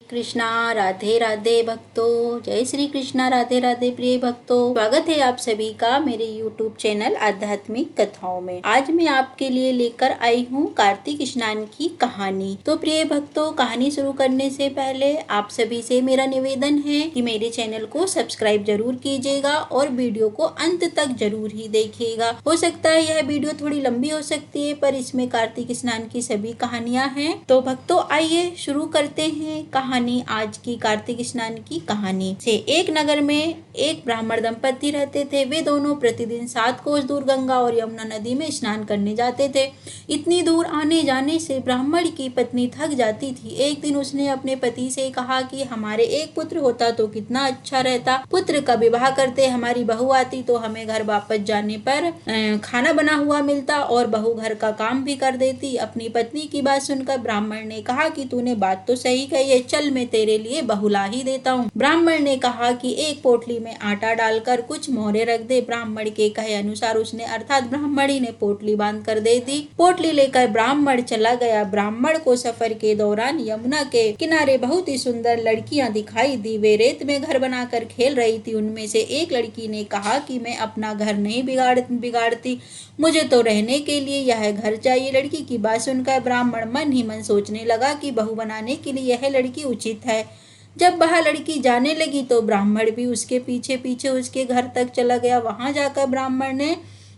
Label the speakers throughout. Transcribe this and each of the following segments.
Speaker 1: कृष्णा राधे राधे भक्तों, जय श्री कृष्णा राधे राधे प्रिय भक्तों। स्वागत है आप सभी का मेरे YouTube चैनल आध्यात्मिक कथाओं में। आज मैं आपके लिए लेकर आई हूँ कार्तिक स्नान की कहानी। तो प्रिय भक्तों, कहानी शुरू करने से पहले आप सभी से मेरा निवेदन है कि मेरे चैनल को सब्सक्राइब जरूर कीजिएगा और वीडियो को अंत तक जरूर ही देखिएगा। हो सकता है यह वीडियो थोड़ी लंबी हो सकती है, पर इसमें कार्तिक स्नान की सभी कहानियाँ हैं। तो भक्तों, आइए शुरू करते हैं कहानी। आज की कार्तिक स्नान की कहानी से। एक नगर में एक ब्राह्मण दंपति रहते थे। वे दोनों प्रतिदिन 7 कोस दूर गंगा और यमुना नदी में स्नान करने जाते थे। इतनी दूर आने जाने से ब्राह्मण की पत्नी थक जाती थी। एक दिन उसने अपने पति से कहा कि हमारे एक पुत्र होता तो कितना अच्छा रहता। पुत्र का विवाह करते, हमारी बहू आती तो हमें घर वापस जाने पर खाना बना हुआ मिलता और बहू घर का काम भी कर देती। अपनी पत्नी की बात सुनकर ब्राह्मण ने कहा कि तूने बात तो सही कही है, चल मैं तेरे लिए बहू ला ही देता हूँ। ब्राह्मण ने कहा कि एक पोटली में आटा डालकर कुछ मोहरे रख दे। ब्राह्मण के कहे अनुसार उसने अर्थात ब्राह्मणी ने पोटली बांध कर दे दी। पोटली लेकर ब्राह्मण चला गया। ब्राह्मण को सफर के दौरान यमुना के किनारे बहुत ही सुंदर लड़कियां दिखाई दी। वे रेत में घर बनाकर खेल रही थी। उनमें से एक लड़की ने कहा कि मैं अपना घर नहीं बिगाड़ती, मुझे तो रहने के लिए यह घर चाहिए। लड़की की बात सुनकर ब्राह्मण मन ही मन सोचने लगा कि बहू बनाने के लिए यह लड़की उचित है। जब वह लड़की जाने लगी तो ब्राह्मण भी उसके पीछे पीछे उसके घर तक चला गया। वहां जाकर ब्राह्मण ने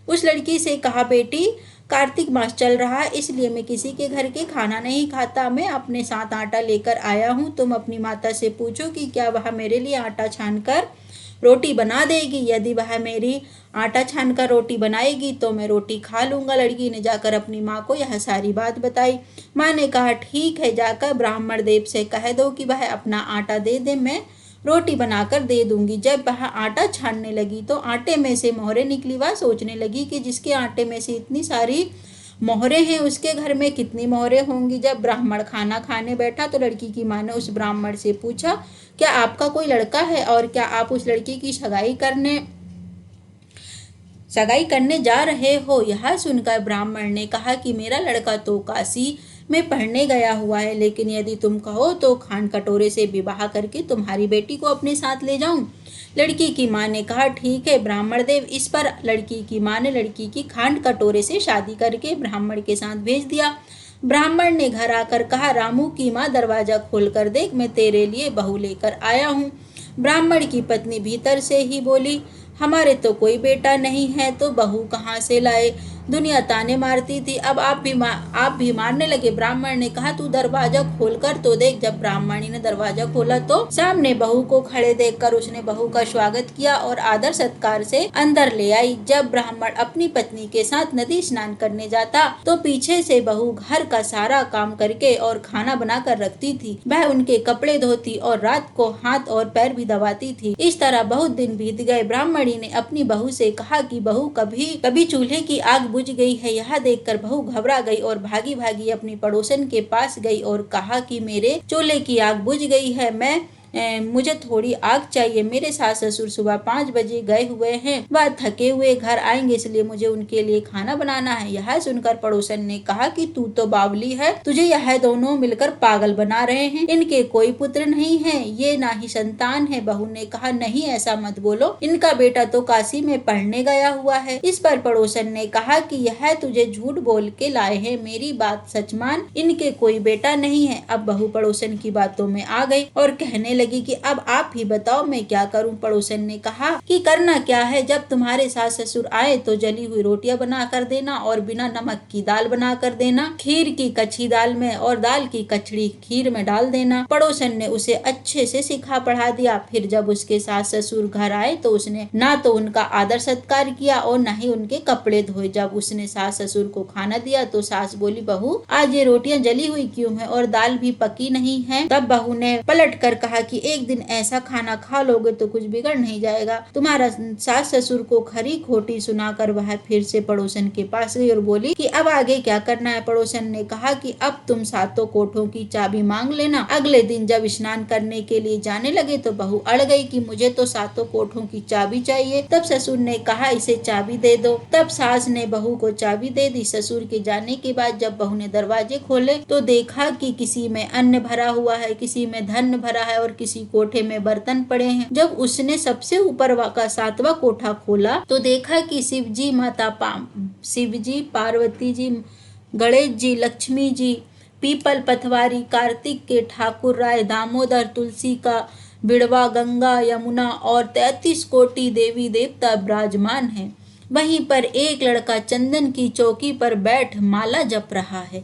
Speaker 1: उस लड़की से कहा, बेटी, कार्तिक मास चल रहा है, इसलिए मैं किसी के घर के खाना नहीं खाता। मैं अपने साथ आटा लेकर आया हूँ। तुम अपनी माता से पूछो कि क्या वह मेरे लिए आटा छानकर रोटी बना देगी। यदि वह मेरी आटा छानकर रोटी बनाएगी तो मैं रोटी खा लूंगा। लड़की ने जाकर अपनी माँ को यह सारी बात बताई। माँ ने कहा, ठीक है, जाकर ब्राह्मण देव से कह दो कि वह अपना आटा दे दे, मैं रोटी बनाकर दे दूंगी। जब वह आटा छानने लगी तो आटे में से मोहरे निकली। वह सोचने लगी कि जिसके आटे में से इतनी सारी मोहरे हैं उसके घर में कितनी मोहरे होंगी। जब ब्राह्मण खाना खाने बैठा तो लड़की की माँ ने उस ब्राह्मण से पूछा, क्या आपका कोई लड़का है और क्या आप उस लड़की की सगाई करने जा रहे हो। यह सुनकर ब्राह्मण ने कहा कि मेरा लड़का तो काशी में पढ़ने गया हुआ है, लेकिन यदि तुम कहो तो खांड कटोरे से विवाह करके तुम्हारी बेटी को अपने साथ ले जाऊं। लड़की की माँ ने कहा, ठीक है ब्राह्मण देव। इस पर लड़की की माँ ने लड़की की खांड कटोरे से शादी करके ब्राह्मण के साथ भेज दिया। ब्राह्मण ने घर आकर कहा, रामू की माँ, दरवाजा खोल कर देख, मैं तेरे लिए बहू लेकर आया हूँ। ब्राह्मण की पत्नी भीतर से ही बोली, हमारे तो कोई बेटा नहीं है, तो बहू कहाँ से लाए। दुनिया ताने मारती थी, अब आप भी मारने लगे। ब्राह्मण ने कहा, तू दरवाजा खोलकर तो देख। जब ब्राह्मणी ने दरवाजा खोला तो सामने बहू को खड़े देखकर उसने बहू का स्वागत किया और आदर सत्कार से अंदर ले आई। जब ब्राह्मण अपनी पत्नी के साथ नदी स्नान करने जाता तो पीछे से बहू घर का सारा काम करके और खाना बना कर रखती थी। वह उनके कपड़े धोती और रात को हाथ और पैर भी दबाती थी। इस तरह बहुत दिन बीत गए। ब्राह्मणी ने अपनी बहू से कहा कि बहू, कभी चूल्हे की आग बुझ गई है। यह देखकर बहू घबरा गई और भागी भागी अपनी पड़ोसन के पास गई और कहा कि मेरे चूल्हे की आग बुझ गई है, मुझे थोड़ी आग चाहिए। मेरे सास ससुर सुबह 5 बजे गए हुए हैं, वह थके हुए घर आएंगे, इसलिए मुझे उनके लिए खाना बनाना है। यह सुनकर पड़ोसन ने कहा कि तू तो बावली है, तुझे यह दोनों मिलकर पागल बना रहे हैं। इनके कोई पुत्र नहीं है, ये ना ही संतान है। बहू ने कहा, नहीं, ऐसा मत बोलो, इनका बेटा तो काशी में पढ़ने गया हुआ है। इस पर पड़ोसन ने कहा कि यह तुझे झूठ बोल के लाए हैं, मेरी बात सच मान, इनके कोई बेटा नहीं है। अब बहू पड़ोसन की बातों में आ गई और कहने लगी कि अब आप ही बताओ मैं क्या करूं। पड़ोसन ने कहा कि करना क्या है, जब तुम्हारे सास ससुर आए तो जली हुई रोटियां बना कर देना और बिना नमक की दाल बना कर देना, खीर की कच्ची दाल में और दाल की कचड़ी खीर में डाल देना। पड़ोसन ने उसे अच्छे से सिखा पढ़ा दिया। फिर जब उसके सास ससुर घर आए तो उसने ना तो उनका आदर सत्कार किया और न ही उनके कपड़े धोए। जब उसने सास ससुर को खाना दिया तो सास बोली, बहू, आज ये रोटियां जली हुई क्यों है और दाल भी पकी नहीं है। तब बहू ने पलट कर कहा कि एक दिन ऐसा खाना खा लोगे तो कुछ बिगड़ नहीं जाएगा। तुम्हारा सास ससुर को खरी खोटी सुनाकर वह फिर से पड़ोसन के पास गई और बोली कि अब आगे क्या करना है। पड़ोसन ने कहा कि अब तुम सातों कोठों की चाबी मांग लेना। अगले दिन जब स्नान करने के लिए जाने लगे तो बहू अड़ गई कि मुझे तो सातों कोठों की चाबी चाहिए। तब ससुर ने कहा इसे चाबी दे दो। तब सास ने बहू को चाबी दे दी। ससुर के जाने के बाद जब बहू ने दरवाजे खोले तो देखा कि किसी में अन्न भरा हुआ है, किसी में धन भरा है और किसी कोठे में बर्तन पड़े हैं। जब उसने सबसे ऊपर का सातवां कोठा खोला तो देखा कि शिवजी शिवजी, पार्वती जी, गणेश जी, लक्ष्मी जी, पीपल पथवारी, कार्तिक के ठाकुर राय, दामोदर, तुलसी का बिड़वा, गंगा, यमुना और 33 कोटि देवी देवता विराजमान है। वहीं पर एक लड़का चंदन की चौकी पर बैठ माला जप रहा है।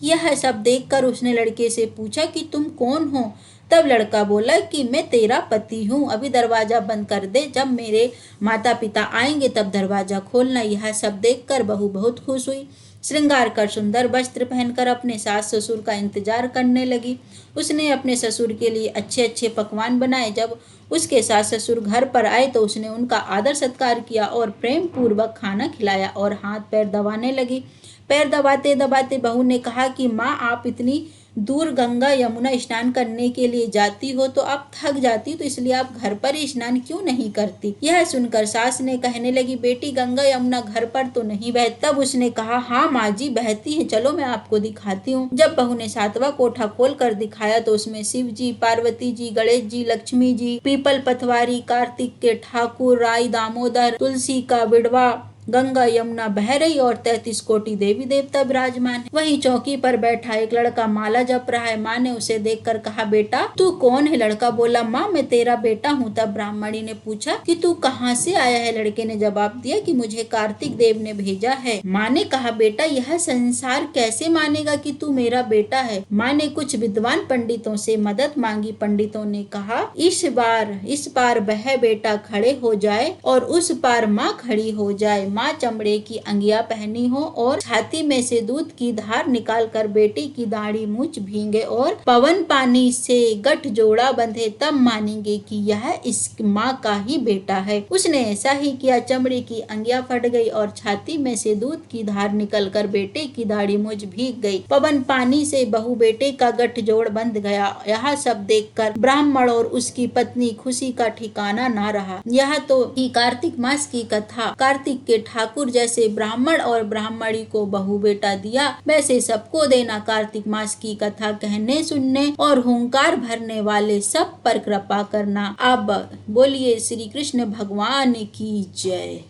Speaker 1: यह सब देखकर उसने लड़के से पूछा कि तुम कौन हो। तब लड़का बोला कि मैं तेरा पति हूँ, अभी दरवाजा बंद कर दे, जब मेरे माता पिता आएंगे तब दरवाजा खोलना। यह सब देखकर बहू बहुत खुश हुई। श्रृंगार कर सुंदर वस्त्र पहनकर अपने सास ससुर का इंतजार करने लगी। उसने अपने ससुर के लिए अच्छे अच्छे पकवान बनाए। जब उसके सास ससुर घर पर आए तो उसने उनका आदर सत्कार किया और प्रेम पूर्वक खाना खिलाया और हाथ पैर दबाने लगी। पैर दबाते दबाते बहू ने कहा कि माँ, आप इतनी दूर गंगा यमुना स्नान करने के लिए जाती हो तो आप थक जाती, तो इसलिए आप घर पर ही स्नान क्यों नहीं करती। यह सुनकर सास ने कहने लगी, बेटी गंगा यमुना घर पर तो नहीं बहती। तब उसने कहा, हाँ माँ जी बहती है, चलो मैं आपको दिखाती हूँ। जब बहू ने सातवां कोठा खोल कर दिखाया तो उसमें शिव जी, पार्वती जी, गणेश जी, लक्ष्मी जी, पीपल पथवारी, कार्तिक के ठाकुर राय, दामोदर, तुलसी का बिड़वा, गंगा यमुना बह रही और 33 कोटि देवी देवता विराजमान है। वहीं चौकी पर बैठा एक लड़का माला जप रहा है। माँ ने उसे देखकर कहा, बेटा तू कौन है। लड़का बोला, माँ मैं तेरा बेटा हूँ। तब ब्राह्मणी ने पूछा कि तू कहाँ से आया है। लड़के ने जवाब दिया कि मुझे कार्तिक देव ने भेजा है। माँ ने कहा, बेटा यह संसार कैसे मानेगा कि तू मेरा बेटा है। माँ ने कुछ विद्वान पंडितों से मदद मांगी। पंडितों ने कहा, इस पार वह बेटा खड़े हो जाए और उस पार माँ खड़ी हो जाए। माँ चमड़े की अंगिया पहनी हो और छाती में से दूध की धार निकाल कर बेटी की दाढ़ी मूछ भींगे और पवन पानी से गठ जोड़ा बंधे, तब मानेंगे कि यह इस माँ का ही बेटा है। उसने ऐसा ही किया। चमड़े की अंगिया फट गई और छाती में से दूध की धार निकल कर बेटे की दाढ़ी मूछ भीग गई। पवन पानी से बहू बेटे का गठ जोड़ बंध गया। यह सब देखकर ब्राह्मण और उसकी पत्नी खुशी का ठिकाना ना रहा। यह तो ही कार्तिक मास की कथा। कार्तिक के ठाकुर जैसे ब्राह्मण और ब्राह्मणी को बहू बेटा दिया, वैसे सबको देना। कार्तिक मास की कथा कहने सुनने और हुंकार भरने वाले सब पर कृपा करना। अब बोलिए श्री कृष्ण भगवान की जय।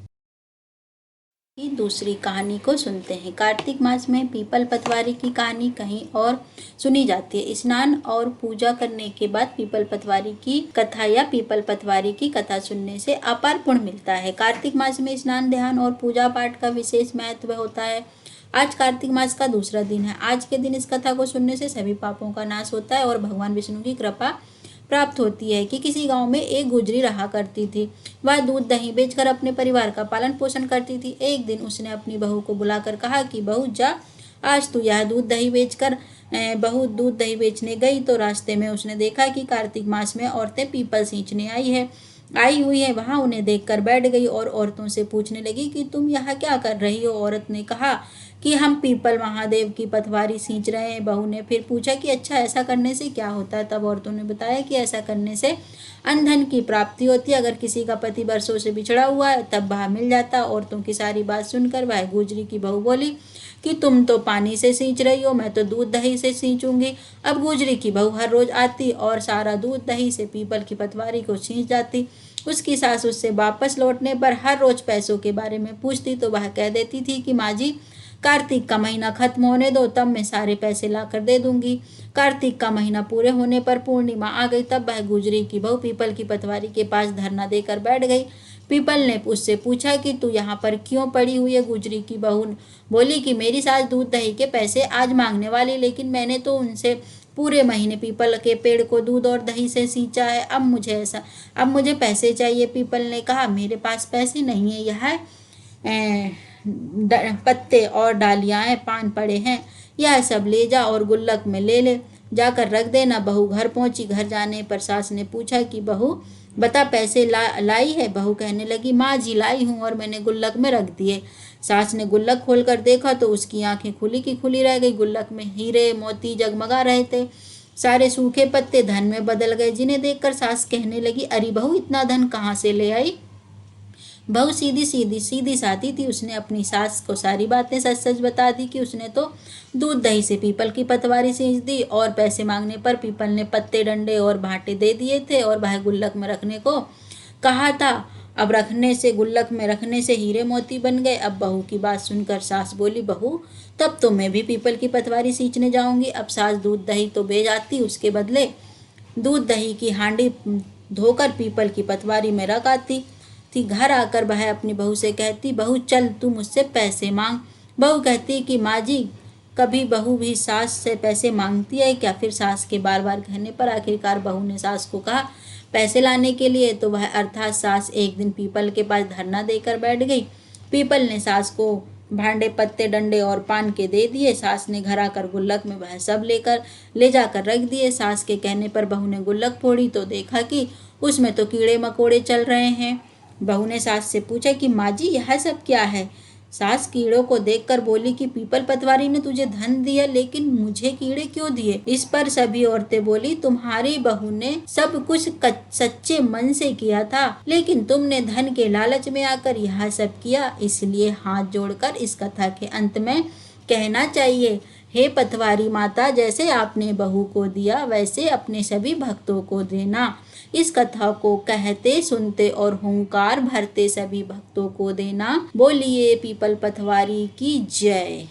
Speaker 1: दूसरी कहानी को सुनते हैं। कार्तिक मास में पीपल पतवारी की कहानी कहीं और सुनी जाती है। स्नान और पूजा करने के बाद पीपल पतवारी की कथा या पीपल पतवारी की कथा सुनने से अपार पुण्य मिलता है। कार्तिक मास में स्नान, ध्यान और पूजा पाठ का विशेष महत्व होता है। आज कार्तिक मास का दूसरा दिन है। आज के दिन इस कथा को सुनने से सभी पापों का नाश होता है और भगवान विष्णु की कृपा प्राप्त होती है। कि किसी गांव में एक गुजरी रहा करती थी। वह दूध दही बेचकर अपने परिवार का पालन पोषण करती थी। एक दिन उसने अपनी बहू को बुलाकर कहा कि बहू जा, आज तू यह दूध दही बेचकर। बहू दूध दही बेचने गई तो रास्ते में उसने देखा कि कार्तिक मास में औरतें पीपल सींचने आई हुई है। वहां उन्हें देखकर बैठ गई और औरतों से पूछने लगी कि तुम यहाँ क्या कर रही हो। औरत ने कहा कि हम पीपल महादेव की पतवारी सींच रहे हैं। बहू ने फिर पूछा कि अच्छा ऐसा करने से क्या होता है। तब औरतों ने बताया कि ऐसा करने से अनधन की प्राप्ति होती है। अगर किसी का पति वर्षों से बिछड़ा हुआ है तब वह मिल जाता। औरतों की सारी बात सुनकर वह गुजरी की बहू बोली कि तुम तो पानी से सींच रही हो, मैं तो दूध दही से सींचूंगी। अब गुजरी की बहू हर रोज आती और सारा दूध दही से पीपल की पतवारी को सींच जाती। उसकी सास उससे वापस लौटने पर हर रोज पैसों के बारे में पूछती तो वह कह देती थी कि माँ जी, कार्तिक का महीना खत्म होने दो, तब मैं सारे पैसे लाकर दे दूंगी। कार्तिक का महीना पूरे होने पर पूर्णिमा आ गई। तब वह गुजरी की बहू पीपल की पतवारी के पास धरना देकर बैठ गई। पीपल ने उससे पूछा कि तू यहाँ पर क्यों पड़ी हुई है। गुजरी की बहू बोली कि मेरी सास दूध दही के पैसे आज मांगने वाली, लेकिन मैंने तो उनसे पूरे महीने पीपल के पेड़ को दूध और दही से सींचा है। अब मुझे पैसे चाहिए। पीपल ने कहा, मेरे पास पैसे नहीं है, यह पत्ते और डालियां पान पड़े हैं, यह सब ले जा और गुल्लक में ले ले। जाकर रख देना। बहू घर पहुंची। घर जाने पर सास ने पूछा कि बहू बता पैसे लाई है? बहू कहने लगी, माँ जी लाई हूँ और मैंने गुल्लक में रख दिए। सास ने गुल्लक खोलकर देखा तो उसकी आंखें खुली की खुली रह गई। गुल्लक में हीरे मोती जगमगा रहे थे। सारे सूखे पत्ते धन में बदल गए, जिन्हें देखकर सास कहने लगी, अरे बहू इतना धन कहाँ से ले आई? बहू सीधी सादी थी। उसने अपनी सास को सारी बातें सच सच बता दी कि उसने तो दूध दही से पीपल की पतवारी सींच दी और पैसे मांगने पर पीपल ने पत्ते डंडे और भाटे दे दिए थे और वह गुल्लक में रखने को कहा था। अब गुल्लक में रखने से हीरे मोती बन गए। अब बहू की बात सुनकर सास बोली, बहू तब तो मैं भी पीपल की पतवारी सींचने जाऊंगी। अब सास दूध दही तो बेच आती, उसके बदले दूध दही की हांडी धोकर पीपल की पतवारी में रख आती थी। घर आकर वह अपनी बहू से कहती, बहू चल तू मुझसे पैसे मांग। बहू कहती कि माँ जी कभी बहू भी सास से पैसे मांगती है क्या? फिर सास के बार बार कहने पर आखिरकार बहू ने सास को कहा पैसे लाने के लिए। तो वह अर्थात सास एक दिन पीपल के पास धरना देकर बैठ गई। पीपल ने सास को भांडे पत्ते डंडे और पान के दे दिए। सास ने घर आकर गुल्लक में वह सब ले जाकर रख दिए। सास के कहने पर बहू ने गुल्लक फोड़ी तो देखा कि उसमें तो कीड़े मकोड़े चल रहे हैं। बहू ने सास से पूछा कि माँ जी यह सब क्या है? सास कीड़ों को देखकर बोली कि पीपल पतवारी ने तुझे धन दिया, लेकिन मुझे कीड़े क्यों दिए? इस पर सभी औरतें बोली, तुम्हारी बहू ने सब कुछ सच्चे मन से किया था, लेकिन तुमने धन के लालच में आकर यह सब किया। इसलिए हाथ जोड़कर इस कथा के अंत में कहना चाहिए, हे पतवारी माता, जैसे आपने बहू को दिया वैसे अपने सभी भक्तों को देना। इस कथा को कहते सुनते और हुंकार भरते सभी भक्तों को देना। बोलिए पीपल पतवारी की जय।